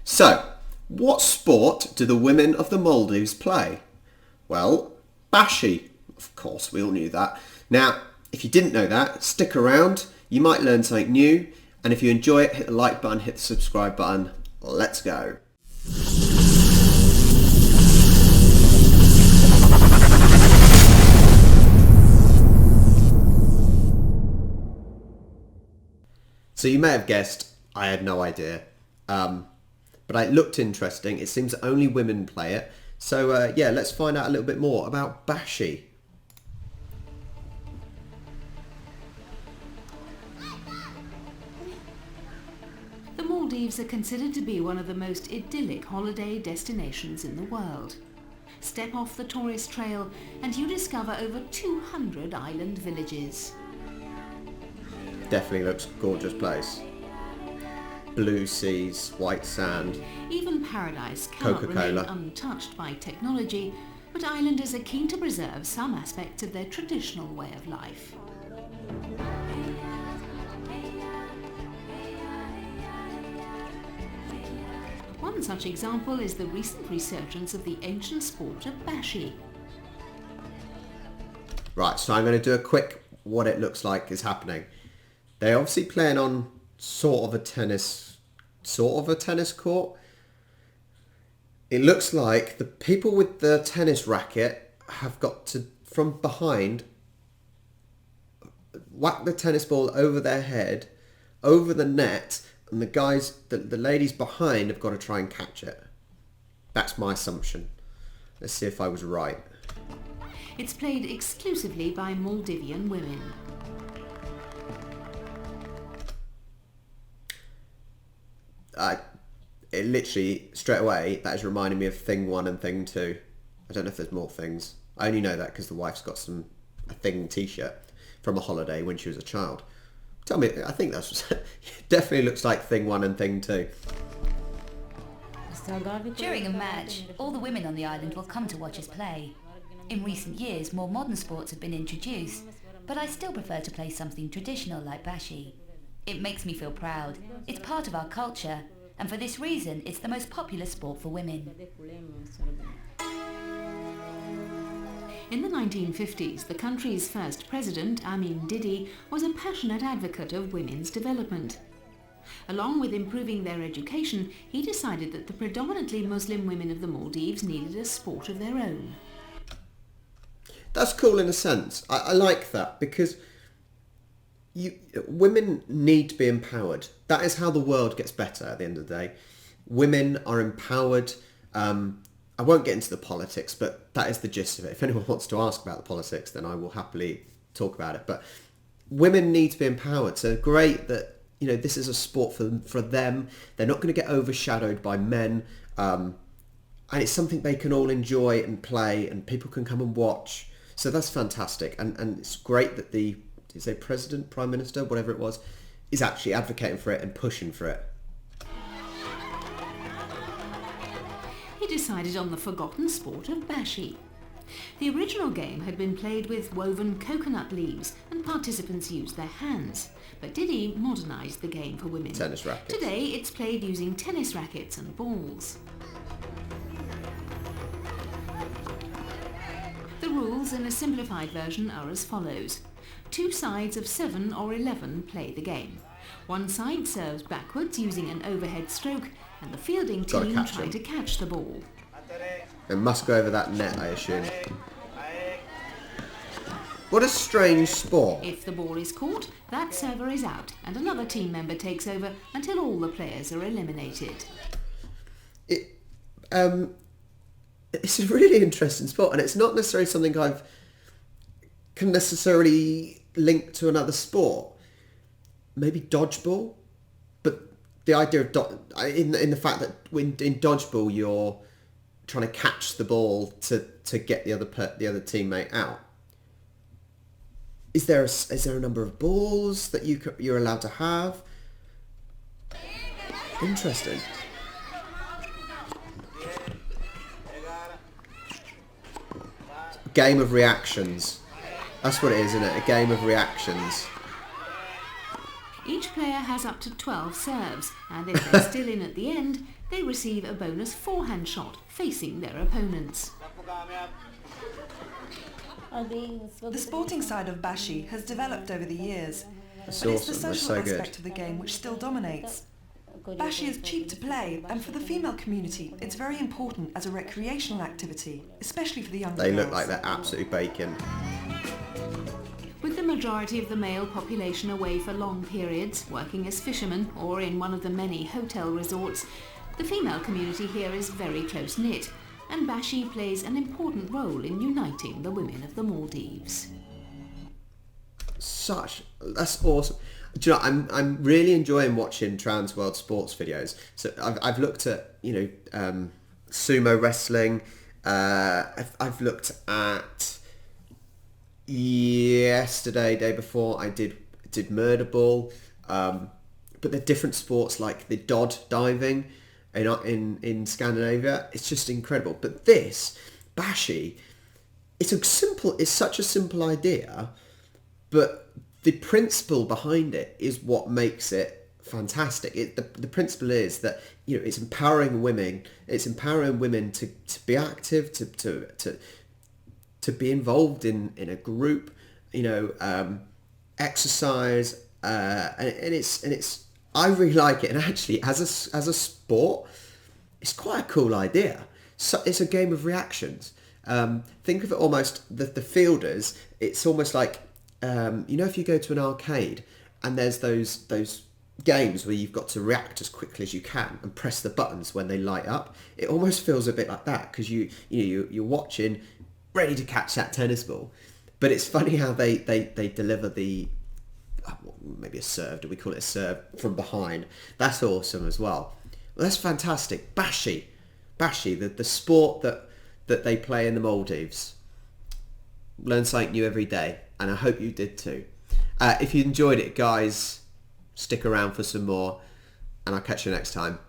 So, what sport do the women of the Maldives play? Well, Bashi. Of course, we all knew that. Now, if you didn't know that, stick around. You might learn something new. And if you enjoy it, hit the like button, hit the subscribe button. Let's go. So you may have guessed, I had no idea. But it looked interesting. It seems that only women play it. So yeah, let's find out a little bit more about Bashi. The Maldives are considered to be one of the most idyllic holiday destinations in the world. Step off the tourist trail and you discover over 200 island villages. Definitely looks a gorgeous place. Blue seas, white sand. Even paradise cannot Coca-Cola. remain untouched by technology, but islanders are keen to preserve some aspects of their traditional way of life. One such example is the recent resurgence of the ancient sport of Bashi. Right, so I'm going to do a quick what it looks like is happening. They're obviously playing on sort of a tennis court. It looks like the people with the tennis racket have got to, from behind, whack the tennis ball over their head, over the net, and the ladies behind have got to try and catch it. That's my assumption. Let's see if I was right. It's played exclusively by Maldivian women. It literally, straight away, that is reminding me of Thing 1 and Thing 2. I don't know if there's more things. I only know that because the wife's got a Thing t-shirt from a holiday when she was a child. Tell me, I think that's definitely looks like Thing 1 and Thing 2. During a match, all the women on the island will come to watch us play. In recent years, more modern sports have been introduced, but I still prefer to play something traditional like Bashi. It makes me feel proud. It's part of our culture, and for this reason, it's the most popular sport for women. In the 1950s, the country's first president, Amin Didi, was a passionate advocate of women's development. Along with improving their education, he decided that the predominantly Muslim women of the Maldives needed a sport of their own. That's cool in a sense. I like that because women need to be empowered. That is how the world gets better at the end of the day. Women are empowered. I won't get into the politics, but that is the gist of it. If anyone wants to ask about the politics, then I will happily talk about it. But women need to be empowered. So great that this is a sport for them. They're not going to get overshadowed by men. And it's something they can all enjoy and play and people can come and watch. So that's fantastic. And it's great that the president, prime minister, whatever it was, is actually advocating for it and pushing for it. He decided on the forgotten sport of Bashi. The original game had been played with woven coconut leaves and participants used their hands. But Didi modernised the game for women. Tennis rackets. Today it's played using tennis rackets and balls. The rules in a simplified version are as follows. 2 sides of 7 or 11 play the game. One side serves backwards using an overhead stroke and the fielding team try to catch the ball. It must go over that net, I assume. What a strange sport. If the ball is caught, that server is out and another team member takes over until all the players are eliminated. It's a really interesting sport and it's not necessarily something can necessarily link to another sport. Maybe dodgeball, but the idea of in the fact that in dodgeball you're trying to catch the ball to get the other teammate out. Is there a number of balls that you're allowed to have? Interesting. Game of reactions. That's what it is, isn't it? A game of reactions. Each player has up to 12 serves, and if they're still in at the end, they receive a bonus forehand shot facing their opponents. The sporting side of Bashi has developed over the years, That's but it's the awesome. That's social so good. aspect of the game which still dominates. Bashi is cheap to play, and for the female community, it's very important as a recreational activity, especially for the younger They girls. look like they're absolute bacon. With the majority of the male population away for long periods, working as fishermen or in one of the many hotel resorts, the female community here is very close-knit, and Bashi plays an important role in uniting the women of the Maldives. That's awesome. Do you know, I'm really enjoying watching Trans World Sports videos. So I've looked at, sumo wrestling. I've looked at day before I did murder ball. But they're different sports like the Dodd diving in Scandinavia. It's just incredible. But this Bashi, it's such a simple idea, but the principle behind it is what makes it fantastic. The principle is that it's empowering women. It's empowering women to be active, to be involved in a group, exercise, and it's. I really like it, and actually, as a sport, it's quite a cool idea. So it's a game of reactions. Think of it almost the fielders. It's almost like. If you go to an arcade and there's those games where you've got to react as quickly as you can and press the buttons when they light up, it almost feels a bit like that because you're watching, ready to catch that tennis ball. But it's funny how they deliver maybe a serve. Do we call it a serve from behind? That's awesome as well. That's fantastic. Bashi, the sport that they play in the Maldives. Learn something new every day, and I hope you did too. If you enjoyed it, guys, stick around for some more, and I'll catch you next time.